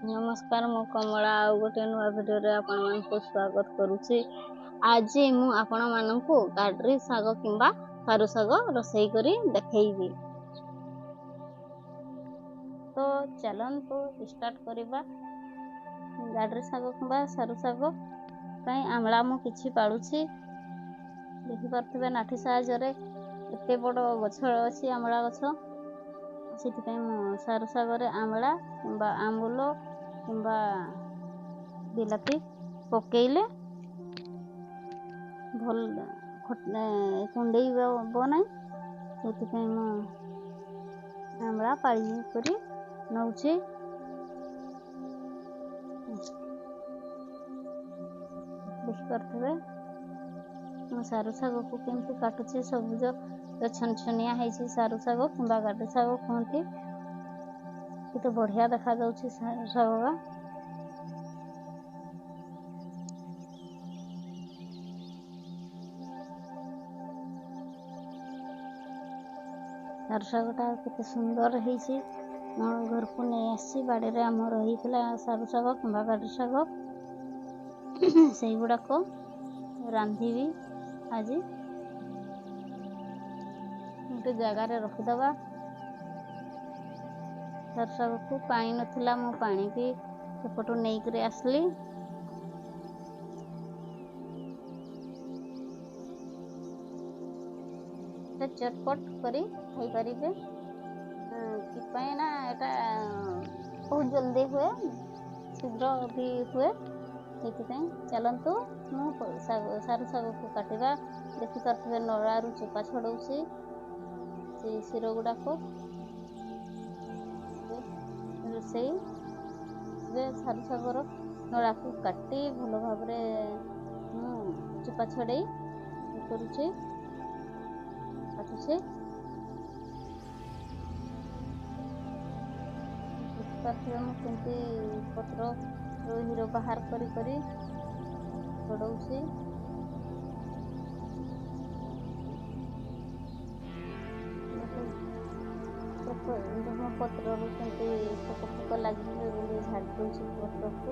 नमस्कार मु कमला आ गोटे नुआ भिडियो आपण मानक स्वागत करुच्ची। आज मु आपण मानक गाडरी साग किंबा सारू साग रोसई करी देखैबी। तो चलंतु स्टार्ट करिबा। गाडरी साग किंबा सारू साग पई आमला मु किछि पाळुछि। देखि परथबे नाठी साहाय्य रे एते बड़ गछ अछि आमला गछ। ସେଥିପାଇଁ ମୁଁ ସାରୁ ଶାଗରେ ଆମ୍ଳା କିମ୍ବା ଆମ୍ବୁଲ କିମ୍ବା ବିଲାତି ପକେଇଲେ ଭଲ କୁଣ୍ଡେଇବ ନାହିଁ। ସେଥିପାଇଁ ମୁଁ ଆମ୍ଳା ପାଳି କରି ନଉଛି। ଦେଖିପାରୁଥିବେ ମୁଁ ସାରୁ ଶାଗକୁ କେମିତି କାଟୁଛି। ସବୁଜ ଛନଛନିଆ ହେଇଛି ସାରୁ ଶାଗ କିମ୍ବା ଗାଡି ଶାଗ କୁହନ୍ତି। କେତେ ବଢିଆ ଦେଖା ଯାଉଛି ସାରୁ ଶାଗ। ସାରୁ ଶାଗଟା କେତେ ସୁନ୍ଦର ହେଇଛି। ମୁଁ ଘରକୁ ନେଇ ଆସିଛି। ବାଡ଼ିରେ ଆମର ହେଇଥିଲା ସାରୁ ଶାଗ କିମ୍ବା ଗାଡି ଶାଗ। ସେଇଗୁଡାକ ରାନ୍ଧିବି ଆଜି। ଗୋଟେ ଜାଗାରେ ରଖିଦବା। ସାରୁ ଶାଗକୁ ପାଣି ନଥିଲା, ମୁଁ ପାଣି ବି ସେପଟୁ ନେଇକରି ଆସିଲି। ଚଟପଟ କରି ଖାଇପାରିବେ। କିପାଇଁ ନା ଏଟା ବହୁତ ଜଲ୍ଦି ହୁଏ, ଶୀଘ୍ର ବି ହୁଏ। ସେଥିପାଇଁ ଚାଲନ୍ତୁ ମୁଁ ସାରୁ ଶାଗକୁ କାଟିବା। ଦେଖିପାରୁଥିବେ ନଳାରୁ ଚୋପା ଛଡଉଛି। ସେ ଶିର ଗୁଡାକ ରୋଷେଇ ସାରୁ ଶାଗର ନଳାକୁ କାଟି ଭଲ ଭାବରେ ମୁଁ ଚୋପା ଛଡେଇ କରୁଛି, କାଟୁଛି। ଦେଖିପାରୁଥିବେ ମୁଁ କେମିତି ପତ୍ର ହିର ବାହାର କରି କରି ଛଡଉଛି। ପତ୍ରରୁ କେମିତି ପୋକ ଫୋକ ଲାଗିଥିବେ ବୋଲି ଝାଡ଼ି ଦଉଛି ପତ୍ରକୁ।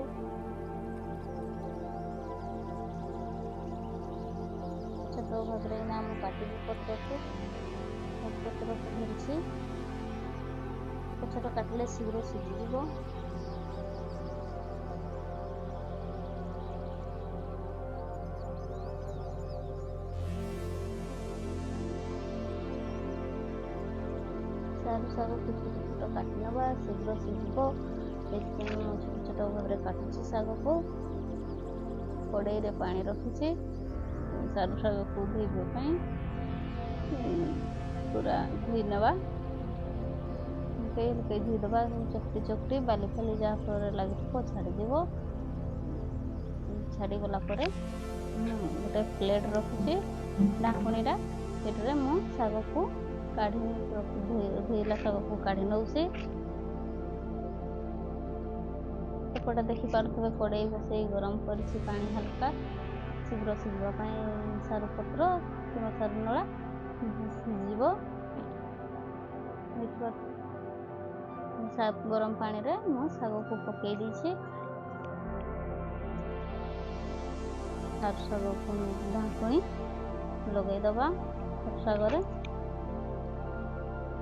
ଛୋଟ ଭାବରେ ନା ମୁଁ କାଟିବି ପତ୍ରକୁ। ପତ୍ରକୁ ଧରିଛି। ଛୋଟ ଛୋଟ କାଟିଲେ ଶୀଘ୍ର ସିଝିଯିବ। ସାରୁ ଶାଗକୁ ଛୋଟ ଛୋଟ କାଟି ନେବା, ଶୀଘ୍ର ସିଝିବ। ସେଥିପାଇଁ ମୁଁ ଛୋଟ ଛୋଟ ଭାବରେ କାଟୁଛି ଶାଗକୁ। କଡ଼େଇରେ ପାଣି ରଖିଛି ସାରୁ ଶାଗକୁ ଧୋଇବା ପାଇଁ। ପୁରା ଧୋଇ ନେବା, ଧୋଇଦେବା। ଚକଟି ଚକଟି ବାଲି ଫାଲି ଯାହା ଫଳରେ ଲାଗିଥିବ ଛାଡ଼ିଯିବ। ଛାଡ଼ିଗଲା ପରେ ଗୋଟେ ପ୍ଲେଟ୍ ରଖୁଛି ଢାଙ୍କୁଣୀଟା। ସେଥିରେ ମୁଁ ଶାଗକୁ କାଢ଼ି ଧୋଇଲା ଶାଗକୁ କାଢ଼ି ନେଉଛି। ଏପଟେ ଦେଖିପାରୁଥିବେ କଡ଼େଇ ବସେଇ ଗରମ କରିଛି ପାଣି ହାଲକା, ଶୀଘ୍ର ସିଝିବା ପାଇଁ। ସାରୁ ପତ୍ର କିମ୍ବା ସାରୁ ନଳା ସିଝିବ। ଗରମ ପାଣିରେ ମୁଁ ଶାଗକୁ ପକେଇ ଦେଇଛି। ସାରୁ ଶାଗକୁ ଢାଙ୍କୁଣୀ ଲଗେଇଦବା। ସାରୁ ଶାଗରେ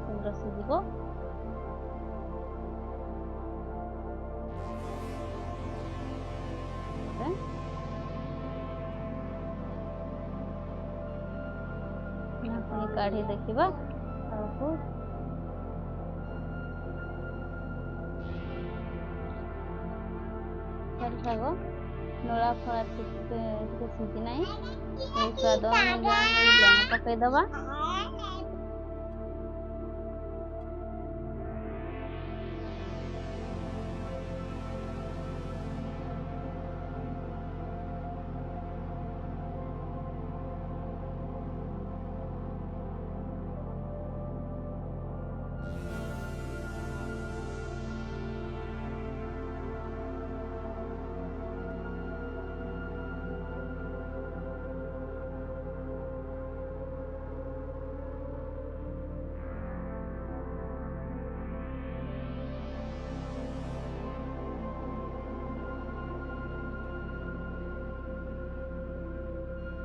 ଶୀଘ୍ର ସିଝିବ। ଢାଙ୍କୁଣୀ କାଢ଼ି ଦେଖିବା ଶାଗକୁ। ସାରୁ ଶାଗ ନଳା ଫଳା ଟିକେ ସିଝି ନାହିଁ। ସ୍ୱାଦ ଅନୁଯାୟୀ ଲୁଣ ପକେଇଦବା।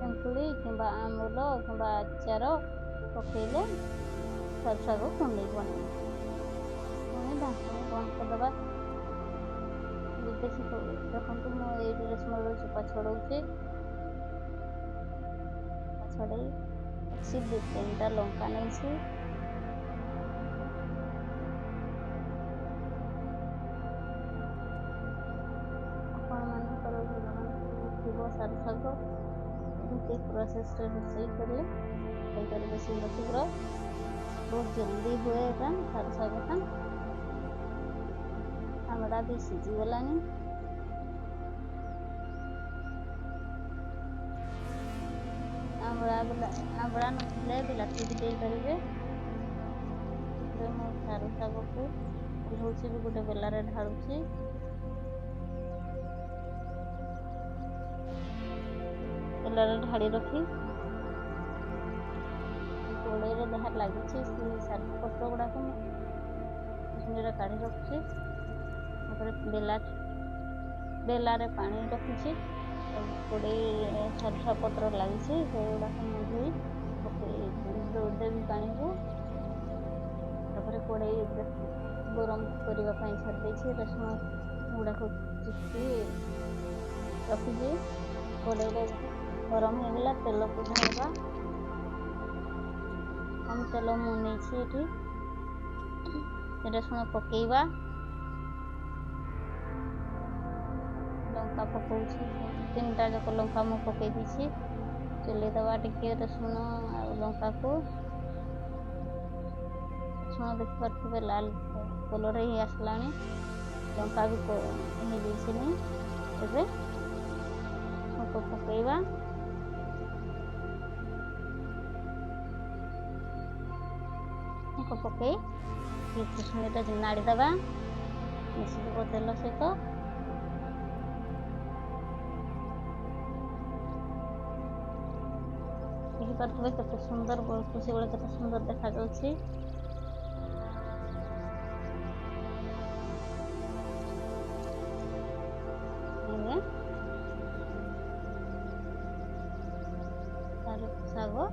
ତେନ୍ତୁଳି କିମ୍ବା ଆମ୍ବୁଲ କିମ୍ବା ଆଚାର ପକେଇଲେ ସରୁ ଶାଗ କୁଣ୍ଡେଇ ବନେଇବା। ପୁଣି ଢାଙ୍କୁଣି ବନ୍ଦ କରିଦେବା। ଦେଖନ୍ତୁ ମୁଁ ଏଇଠି ରସୁଣର ଚୋପା ଛଡ଼ଉଛି। ଛଡ଼େଇ ଅଛି 2-3ଟା ଲଙ୍କା ନେଇଛି। ଆପଣମାନଙ୍କର ଯୋଉମାନଙ୍କର ଥିବ ସାରୁ ଶାଗ ଏମିତି ପ୍ରୋସେସରେ ରୋଷେଇ କଲେ ଖାଇପାରିବେ ଶୀଘ୍ର ବହୁତ ଜଲ୍ଦି ହୁଏ। ଏଟା ସାରୁ ଶାଗଟା ଆମଟା ବି ସିଝିଗଲାଣି। ଆମ୍ବଳା ନଥିଲେ ବିଲାତି ବି ଦେଇପାରିବେ। ସେଥିରେ ମୁଁ ସାରୁ ଶାଗକୁ ଓହ୍ଲାଉଛି ବି ଗୋଟେ ବେଲାରେ ଢାଳୁଛି। ବେଲାରେ ଢାଳି ରଖି କଡ଼େଇରେ ଯାହା ଲାଗିଛି ସେ ଶାଗ ପତ୍ର ଗୁଡ଼ାକ ମୁଁ ଝୁଣିରେ କାଢ଼ି ରଖୁଛି। ତାପରେ ବେଲାରେ ପାଣି ରଖୁଛି। କଡ଼େଇରେ ସରିଷା ପତ୍ର ଲାଗିଛି ସେଗୁଡ଼ାକ ମୁଁ ଧୋଇ ଦେବି ପାଣିକୁ। ତାପରେ କଡ଼େଇ ଗରମ କରିବା ପାଇଁ ଛାଡ଼ି ଦେଇଛି। ରସୁଣ ଗୁଡ଼ାକ ଚିପି ରଖିଛି। କଡ଼େଇରେ ଗରମ ହେଇଗଲା, ତେଲକୁ ଢାଳିବା। କମ୍ ତେଲ ମୁଁ ନେଇଛି ଏଠି। ରସୁଣ ପକେଇବା। ଲଙ୍କା ପକଉଛି, 3ଟା ଯାକ ଲଙ୍କା ମୁଁ ପକେଇ ଦେଇଛି। ଚଲେଇ ଦେବା ଟିକେ ରସୁଣ ଆଉ ଲଙ୍କାକୁ। ରସୁଣ ଦେଖିପାରୁଥିବେ ଲାଲ କଲର୍ ହେଇ ଆସିଲାଣି। ଲଙ୍କା ବି ହେଇଯାଇଛିନି। ଏବେ ଛୁଙ୍କ ପକେଇବା। ଛୁଙ୍କ ପକେଇ ଖୁସଣିଟା ନାଡ଼ି ଦେବା, ମିଶିଯିବ ତେଲ ସହିତ। ଦେଖିପାରୁଥିବେ କେତେ ସୁନ୍ଦର ଖୁସିବେଳେ କେତେ ସୁନ୍ଦର ଦେଖାଯାଉଛି। ସାରୁ ଶାଗ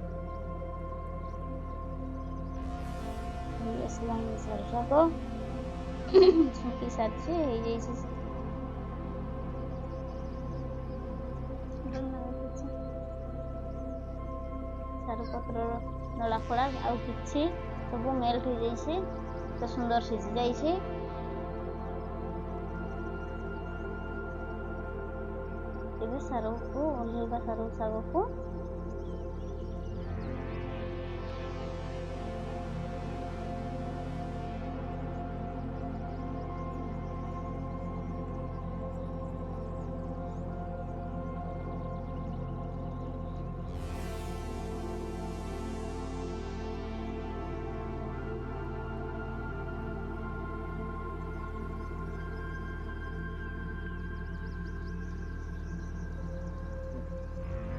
ଆସିଲାଣି। ସାରୁ ଶାଗ ଛୁଙ୍କି ସାରିଛି, ହେଇଯାଇଛି। ସାରୁ ପତ୍ରର ନଳା ଫଳା ଆଉ କିଛି ସବୁ ମେଲ୍ଟ ହେଇଯାଇଛି। କେତେ ସୁନ୍ଦର ସିଝି ଯାଇଛି। ଏବେ ସାରୁକୁ ଓହ୍ଲେଇବା। ସାରୁ ଶାଗକୁ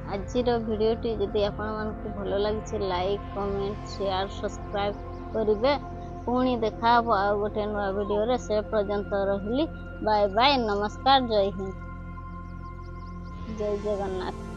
ଆଜିର ଭିଡ଼ିଓଟି ଯଦି ଆପଣମାନଙ୍କୁ ଭଲ ଲାଗିଛି ଲାଇକ୍, କମେଣ୍ଟ, ସେୟାର, ସବସ୍କ୍ରାଇବ୍ କରିବେ। ପୁଣି ଦେଖା ହେବ ଆଉ ଗୋଟେ ନୂଆ ଭିଡ଼ିଓରେ। ସେ ପର୍ଯ୍ୟନ୍ତ ରହିଲି। ବାଏ ବାଏ, ନମସ୍କାର, ଜୟ ହିନ୍ଦ, ଜୟ ଜଗନ୍ନାଥ।